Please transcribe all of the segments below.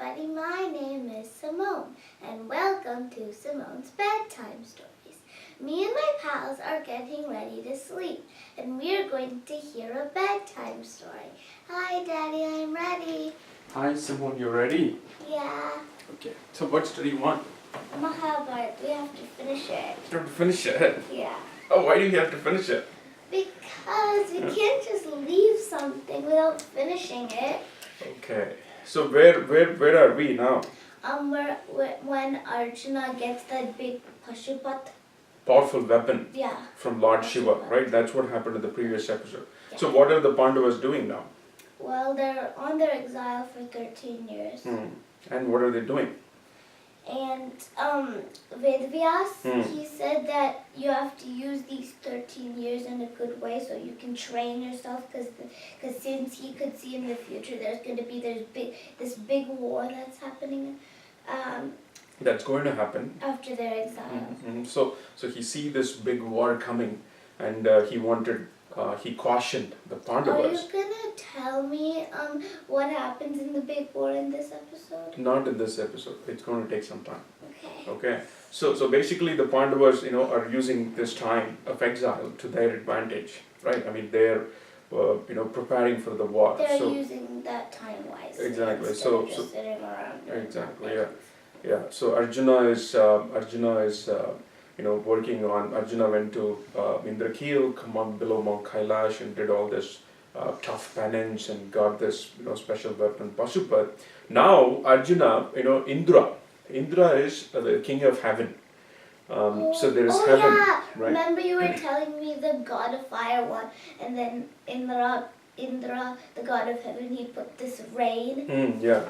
everybody, my name is Simone and welcome to Simone's Bedtime Stories. Me and my pals are getting ready to sleep and we are going to hear a bedtime story. Hi Daddy, I'm ready. Hi Simone, you ready? Yeah. Okay, so what story do you want? Mahabharat, we have to finish it. You have to finish it? Yeah. Oh, why do you have to finish it? Because you can't just leave something without finishing it. Okay, so where are we now? When Arjuna gets that big Pashupat. Powerful weapon from Lord Shiva, right? That's what happened in the previous episode. Yeah. So what are the Pandavas doing now? Well, they're on their exile for 13 years. And what are they doing? And Vedvyas, he said that you have to use these 13 years in a good way so you can train yourself because since he could see in the future there's going to be this big war that's happening. That's going to happen. After their exile. So he see this big war coming and he cautioned the Pandavas. Are you going to tell me what happens in the big war in this episode? Not in this episode. It's going to take some time. Okay. So basically the Pandavas, are using this time of exile to their advantage, right? I mean, they're, preparing for the war. They're using that time wisely. Exactly. Instead of just sitting around. Exactly. Yeah. So Arjuna is working on. Arjuna went to Indrakil, come on below Mount Kailash, and did all this tough penance and got this special weapon Pasupat. Now Arjuna, Indra is the king of heaven. So there is heaven, yeah. right? Remember you were telling me the god of fire one, and then Indra, the god of heaven, he put this rain. Yeah,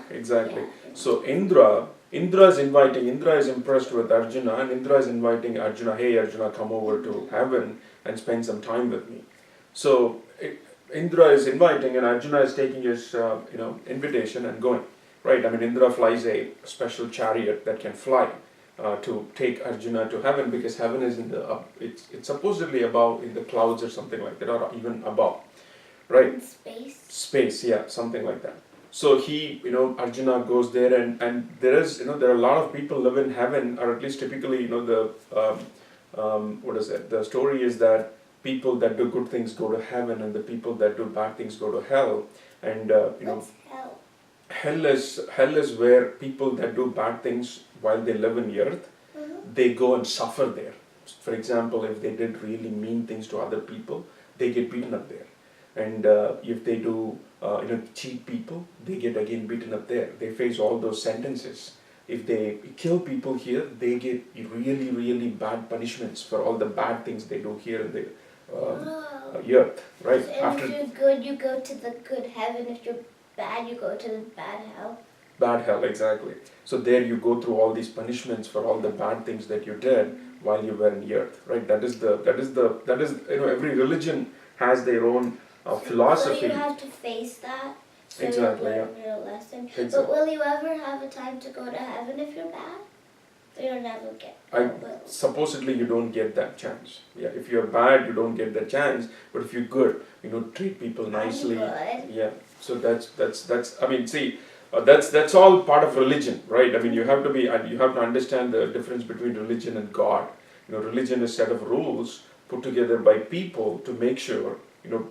exactly. Yeah. So Indra is impressed with Arjuna, and Indra is inviting Arjuna, hey Arjuna, come over to heaven and spend some time with me. So Indra is inviting, and Arjuna is taking his invitation and going. Right, I mean Indra flies a special chariot that can fly to take Arjuna to heaven, because heaven is in the it's supposedly above in the clouds or something like that, or even above, right? In space. Space, yeah, something like that. So he, Arjuna goes there, and there is, there are a lot of people live in heaven, or at least typically, the story is that people that do good things go to heaven, and the people that do bad things go to hell, and What's hell? Hell is where people that do bad things while they live in the earth, they go and suffer there. For example, if they did really mean things to other people, they get beaten up there. And if they do, cheat people, they get again beaten up there. They face all those sentences. If they kill people here, they get really, really bad punishments for all the bad things they do here in the earth, right? So if you're good, you go to the good heaven. If you're bad, you go to the bad hell. Bad hell, exactly. So there you go through all these punishments for all the bad things that you did while you were in the earth, right? That is every religion has their own philosophy. So you have to face that. So exactly. You learn your lesson. Exactly. But will you ever have a time to go to heaven if you're bad? So you'll never get. Supposedly you don't get that chance. Yeah, if you're bad, you don't get that chance. But if you're good, treat people nicely. I'm good. Yeah. So that's. I mean, see. That's all part of religion, right? I mean, you have to understand the difference between religion and God. Religion is a set of rules put together by people to make sure,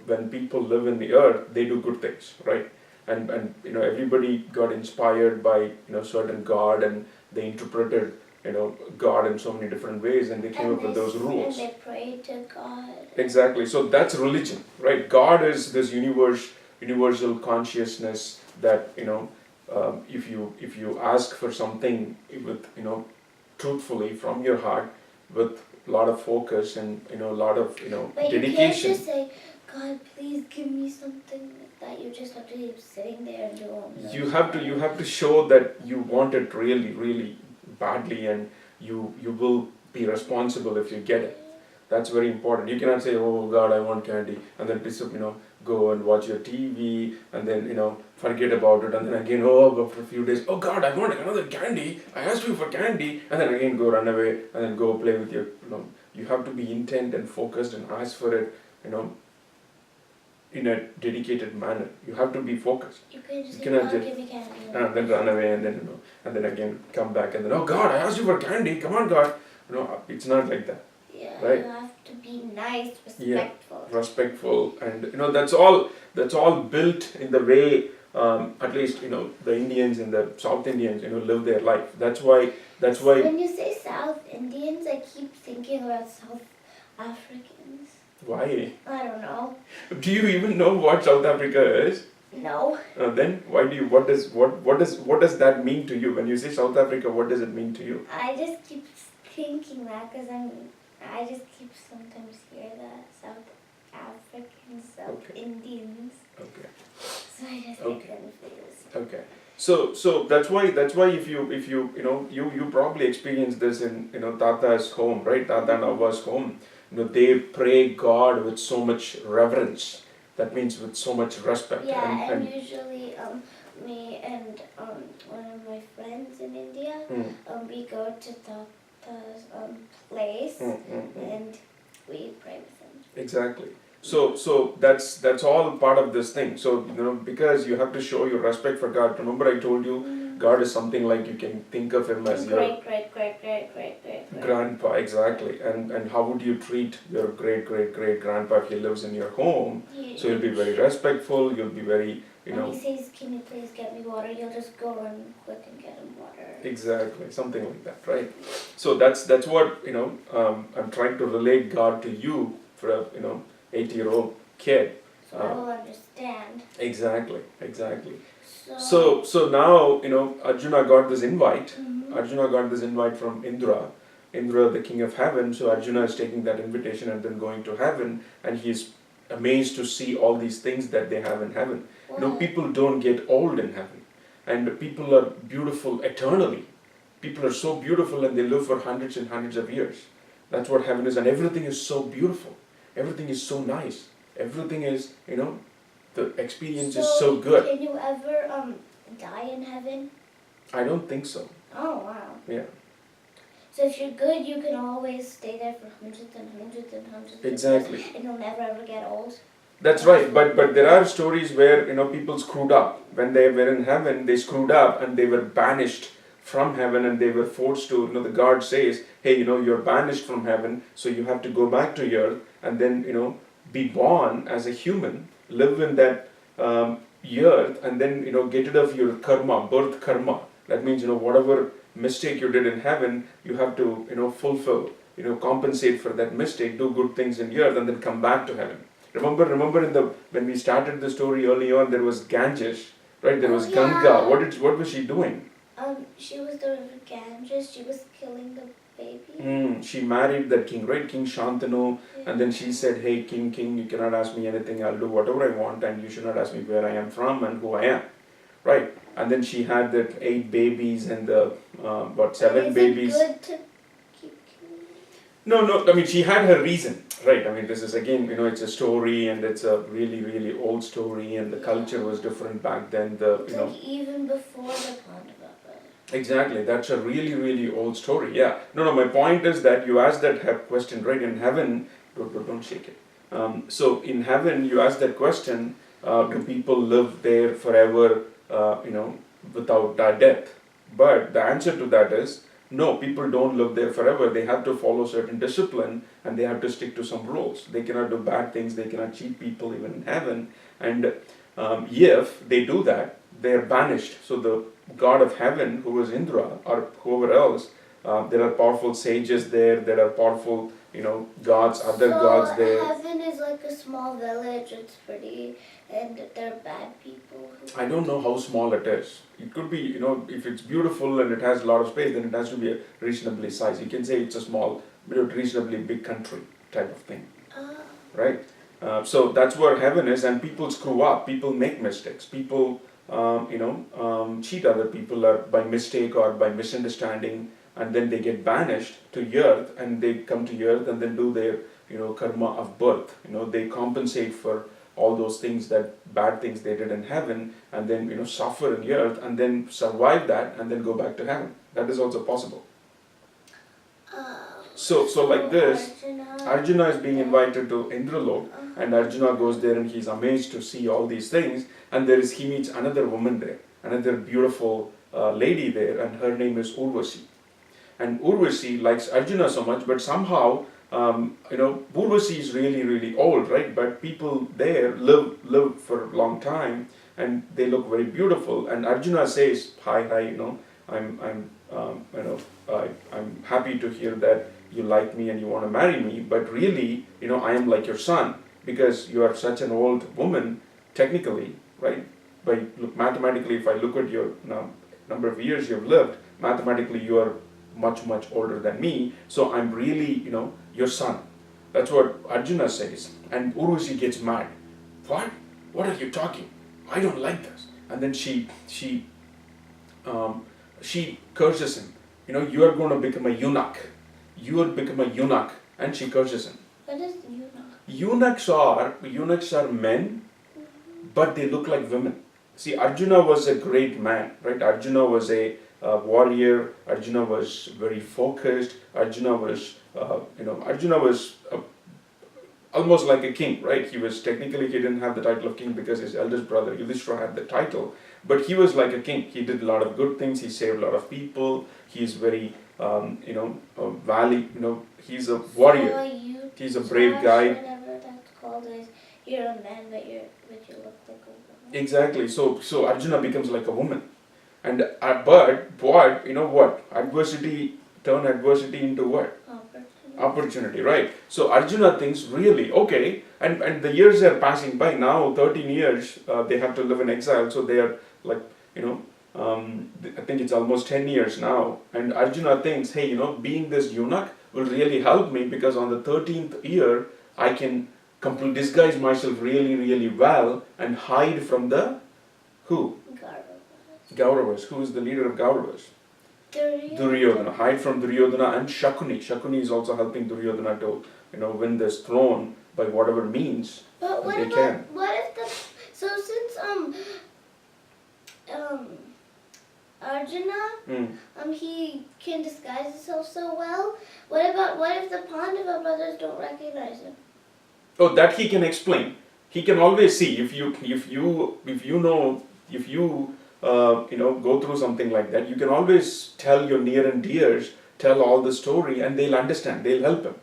when people live in the earth, they do good things, right? And everybody got inspired by, certain God, and they interpreted, God in so many different ways, and they came up with those rules. And they prayed to God. Exactly. So that's religion, right? God is this universal consciousness that, if you ask for something with truthfully from your heart, with a lot of focus and a lot of but dedication. You can't just say, God, please give me something like that. You just have to keep sitting there and doing. You have to show that you want it really, really badly, and you will be responsible if you get it. That's very important. You cannot say, oh God, I want candy, and then go and watch your TV, and then forget about it, and then again, after a few days, oh God, I want another candy. I asked you for candy, and then again go run away, and then go play with your. You have to be intent and focused and ask for it. in a dedicated manner. You have to be focused. You can just You cannot give just me candy. and then run away and then and then again come back and then, oh God, I asked you for candy. Come on, God. It's not like that. Yeah, right? You have to be nice, Yeah, respectful. respectful, and that's all built in the way. At least the Indians and the South Indians live their life. That's why. When you say South Indians, I keep thinking about South Africans. Why? I don't know. Do you even know what South Africa is? No. Then why do you? What does that mean to you when you say South Africa? What does it mean to you? I just keep thinking that because I just keep sometimes hear that South Africans, South Indians. Okay. So I just get confused. Okay. So that's why if you you probably experience this in Tata's home, right? Tata and Avva's home. They pray God with so much reverence. That means with so much respect. Yeah, and usually me and one of my friends in India, we go to Tata's place and we pray with him. Exactly. So that's all part of this thing. So because you have to show your respect for God. Remember I told you God is something like you can think of him as your great grandpa. Exactly. And how would you treat your great grandpa if he lives in your home? So you'll be very respectful. You'll be very When he says, "Can you please get me water?" You'll just go run quick and get him water. Exactly, something like that, right? So that's what I'm trying to relate God to you for a 8-year-old kid. So I will understand. Exactly. So now Arjuna got this invite. Arjuna got this invite from Indra, the king of heaven. So Arjuna is taking that invitation and then going to heaven, and he's amazed to see all these things that they have in heaven. People don't get old in heaven, and people are beautiful eternally. People are so beautiful and they live for hundreds and hundreds of years. That's what heaven is, and everything is so beautiful. Everything is so nice. Everything is, the experience is so good. Can you ever die in heaven? I don't think so. Oh, wow. Yeah. So if you're good, you can always stay there for hundreds and hundreds and hundreds Exactly. of years, and you'll never ever get old. That's right, but there are stories where people screwed up. When they were in heaven, they screwed up and they were banished from heaven, and they were forced to, the God says, hey, you're banished from heaven, so you have to go back to earth and then, be born as a human, live in that earth, and then, get rid of your karma, birth karma. That means, whatever mistake you did in heaven, you have to, fulfill, compensate for that mistake, do good things in earth, and then come back to heaven. Remember when we started the story early on, there was Ganges, right? There was Ganga. What was she doing? She was the Ganges. She was killing the baby. She married that king, right? King Shantanu. Yeah. And then she said, hey, king, you cannot ask me anything. I'll do whatever I want, and you should not ask me where I am from and who I am. Right? And then she had that 8 babies and the, 7 babies. Is it good to keep killing? No. I mean, she had her reason. Right, I mean, this is again, it's a story, and it's a really, really old story, and the culture was different back then. Like even before the Pandava. Exactly, that's a really, really old story. Yeah. No. My point is that you asked that question, right? In heaven, don't shake it. So in heaven, you asked that question: do people live there forever? Without death? But the answer to that is no. People don't live there forever. They have to follow certain discipline, and they have to stick to some rules. They cannot do bad things. They cannot cheat people even in heaven. And if they do that, they are banished. So the God of heaven, who is Indra or whoever else, there are powerful sages there. There are powerful, gods, other gods there. Heaven is like a small village. It's pretty, and they're bad people. I don't know how small it is. It could be, if it's beautiful and it has a lot of space, then it has to be a reasonably sized. You can say it's a small, reasonably big country type of thing, right? So that's where heaven is, and people screw up. People make mistakes. People, cheat other people or by mistake or by misunderstanding, and then they get banished to earth, and they come to earth and then do their, karma of birth. They compensate for all those things, bad things they did in heaven, and then suffer in earth, and then survive that, and then go back to heaven. That is also possible. So like this, Arjuna is being then- invited to Indralok, and Arjuna goes there and he's amazed to see all these things. And he meets another woman there, another beautiful lady there, and her name is Urvasi. And Urvasi likes Arjuna so much, but somehow, Urvasi is really, really old, right? But people there live for a long time, and they look very beautiful. And Arjuna says, "Hi, I'm happy to hear that you like me and you want to marry me, but really, I am like your son because you are such an old woman, technically, right? Mathematically, if I look at your number of years you've lived, mathematically you are much, much older than me, so I'm really, your son." That's what Arjuna says. And Urvashi gets mad. What? What are you talking? I don't like this. And then she curses him. You are going to become a eunuch. You will become a eunuch. And she curses him. What is eunuch? Eunuchs are men, but they look like women. See, Arjuna was a great man, right? Arjuna was a warrior. Arjuna was very focused. Arjuna was almost like a king, right? He didn't have the title of king because his eldest brother Yudhishthira had the title, but he was like a king. He did a lot of good things. He saved a lot of people. He's very, he's a warrior. So He's a brave guy. Whatever that's called is, you're a man, but you look like a woman. Exactly. So Arjuna becomes like a woman, and but what? Turn adversity into what? Opportunity, right? So Arjuna thinks, really, okay, and the years are passing by. Now 13 years they have to live in exile, so they are like, I think it's almost 10 years now, and Arjuna thinks, hey, being this eunuch will really help me, because on the 13th year I can disguise myself really, really well and hide from the who? Kauravas. Who is the leader of Kauravas? Duryodhana. Hide from Duryodhana and Shakuni. Shakuni is also helping Duryodhana to, win this throne by whatever means But what they about, can. what if since Arjuna, he can disguise himself so well, what if the Pandava brothers don't recognize him? Oh, that he can explain. He can always see if you go through something like that. You can always tell your near and dears, tell all the story, and they'll understand. They'll help him,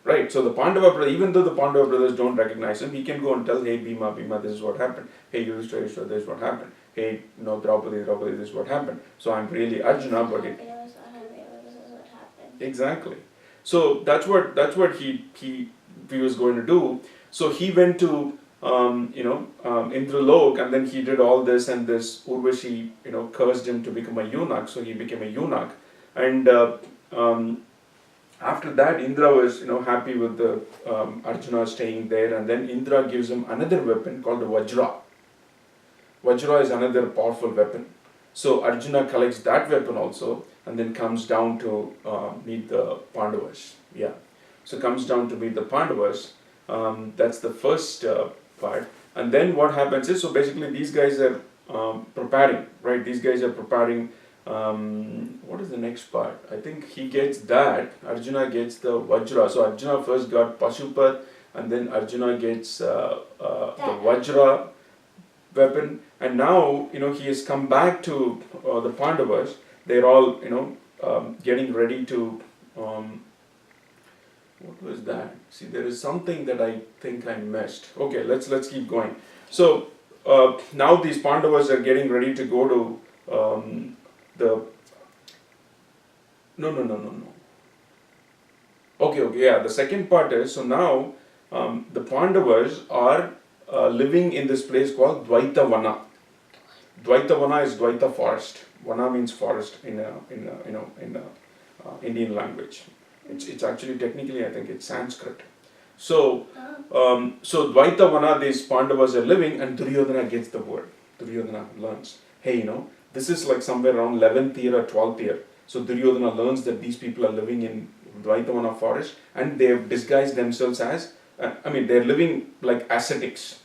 right? So the Pandava brother, even though the Pandava brothers don't recognize him, he can go and tell, hey Bhima, this is what happened. Hey Yudhishthira, this is what happened. Hey, Draupadi, this is what happened. So I'm really Arjuna, but This is what happened. exactly. So that's what he was going to do. So he went to Indralok, and then he did all this, and this Urvashi, cursed him to become a eunuch, so he became a eunuch. And after that, Indra was, happy with the Arjuna staying there, and then Indra gives him another weapon called the Vajra. Vajra is another powerful weapon. So Arjuna collects that weapon also, and then comes down to meet the Pandavas. Yeah. So comes down to meet the Pandavas. That's the first part. And then what happens is, so basically these guys are preparing, right? These guys are preparing, what is the next part? I think he gets that, Arjuna gets the Vajra. So Arjuna first got Pashupat, and then Arjuna gets the Vajra weapon. And now, he has come back to the Pandavas. They're all, getting ready to, what was that? See, there is something that I think I missed. Okay, let's keep going. So now these Pandavas are getting ready to go to No. Okay, yeah. The second part is, so now the Pandavas are living in this place called Dvaita Vana. Dvaita Vana is Dvaita forest. Vana means forest in Indian language. It's actually technically, I think it's Sanskrit. So Dvaita Vana, these Pandavas are living, and Duryodhana gets the word. Duryodhana learns, hey, this is like somewhere around 11th year or 12th year. So Duryodhana learns that these people are living in Dvaita Vana forest, and they have disguised themselves as, they're living like ascetics.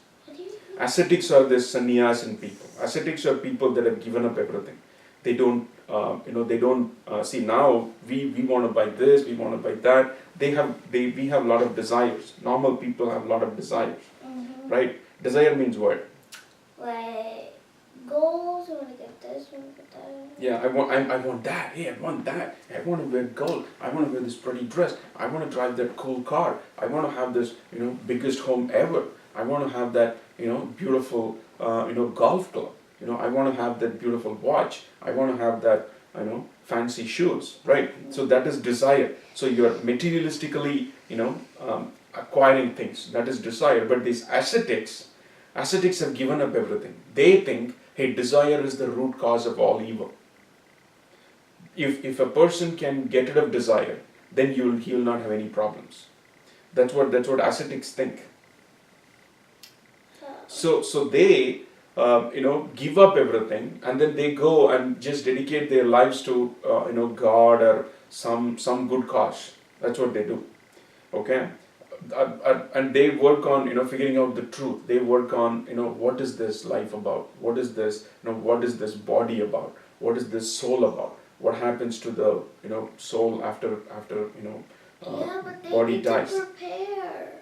Ascetics are the sannyasin people. Ascetics are people that have given up everything. They don't, they don't see now. We want to buy this, we want to buy that. We have a lot of desires. Normal people have a lot of desires, right? Desire means what? Like goals, you want to get this, you want to get that. Yeah, I want that. Hey, I want that. I want to wear gold. I want to wear this pretty dress. I want to drive that cool car. I want to have this, biggest home ever. I want to have that, beautiful, golf club. I want to have that beautiful watch. I want to have that, fancy shoes, right? So that is desire. So you're materialistically, acquiring things. That is desire. But these ascetics have given up everything. They think, hey, desire is the root cause of all evil. If a person can get rid of desire, then he'll not have any problems. That's what ascetics think. So they give up everything, and then they go and just dedicate their lives to God or some good cause. That's what they do. Okay. And they work on figuring out the truth. They work on what is this life about? What is this what is this body about? What is this soul about? What happens to the soul after but they body need dies? to prepare.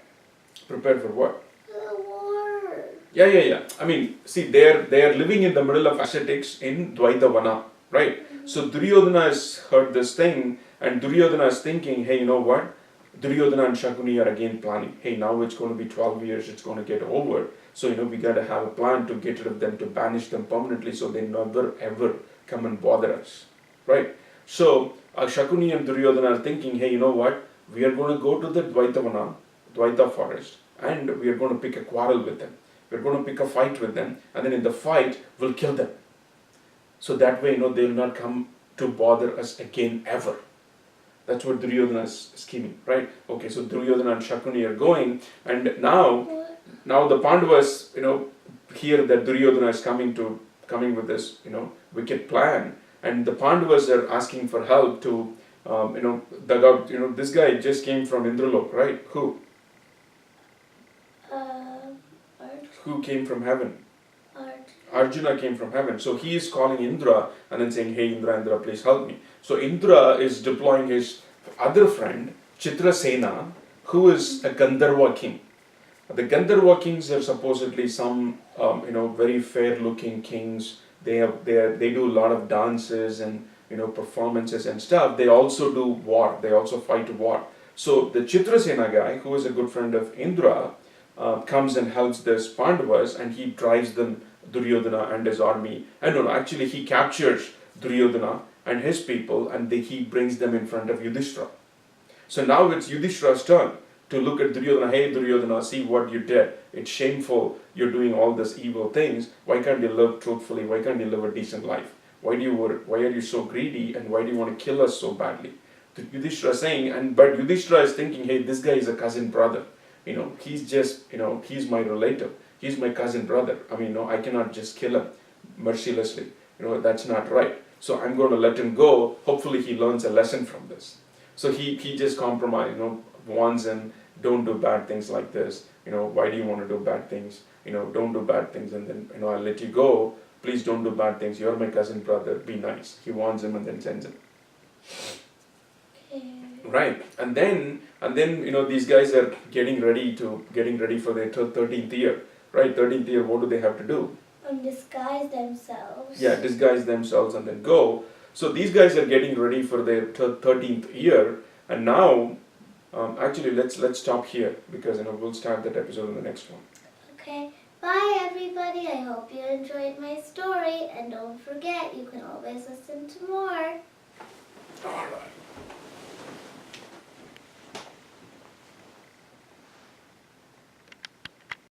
Prepare for what? For the war. Yeah. I mean, see, they're living in the middle of ascetics in Dvaita Vana, right? So Duryodhana has heard this thing, and Duryodhana is thinking, hey, you know what? Duryodhana and Shakuni are again planning. Hey, now it's going to be 12 years, it's going to get over. So, we got to have a plan to get rid of them, to banish them permanently so they never ever come and bother us. Right? So, Shakuni and Duryodhana are thinking, hey, you know what? We are going to go to the Dvaita forest, and we are going to pick a quarrel with them. We're going to pick a fight with them, and then in the fight, we'll kill them. So that way, they'll not come to bother us again ever. That's what Duryodhana is scheming, right? Okay, so Duryodhana and Shakuni are going, and now the Pandavas, hear that Duryodhana is coming with this, wicked plan, and the Pandavas are asking for help to, dug out, this guy just came from Indralok, right? Who? Who came from heaven? Arjuna came from heaven. So he is calling Indra and then saying, hey Indra, please help me. So Indra is deploying his other friend, Chitrasena, who is a Gandharva king. The Gandharva kings are supposedly some, very fair-looking kings. They do a lot of dances and performances and stuff. They also do war. They also fight war. So the Chitrasena guy, who is a good friend of Indra, comes and helps this Pandavas, and he drives them, Duryodhana and his army. And actually he captures Duryodhana and his people, and he brings them in front of Yudhishthira. So now it's Yudhishthira's turn to look at Duryodhana. Hey Duryodhana, see what you did. It's shameful. You're doing all these evil things. Why can't you live truthfully? Why can't you live a decent life? Why are you so greedy, and why do you want to kill us so badly? Yudhishthira is saying, but Yudhishthira is thinking, hey, this guy is a cousin brother. He's just, he's my relative. He's my cousin brother. I mean, I cannot just kill him mercilessly. That's not right. So I'm going to let him go. Hopefully he learns a lesson from this. So he just compromised, warns him, don't do bad things like this. Why do you want to do bad things? Don't do bad things, and then, I'll let you go. Please don't do bad things. You're my cousin brother. Be nice. He warns him and then sends him. Right. And then these guys are getting ready for their 13th year. Right, 13th year, what do they have to do? Disguise themselves. Yeah, disguise themselves and then go. So these guys are getting ready for their 13th year, and now, actually, let's stop here, because we'll start that episode in the next one. Okay, bye everybody. I hope you enjoyed my story, and don't forget, you can always listen to more.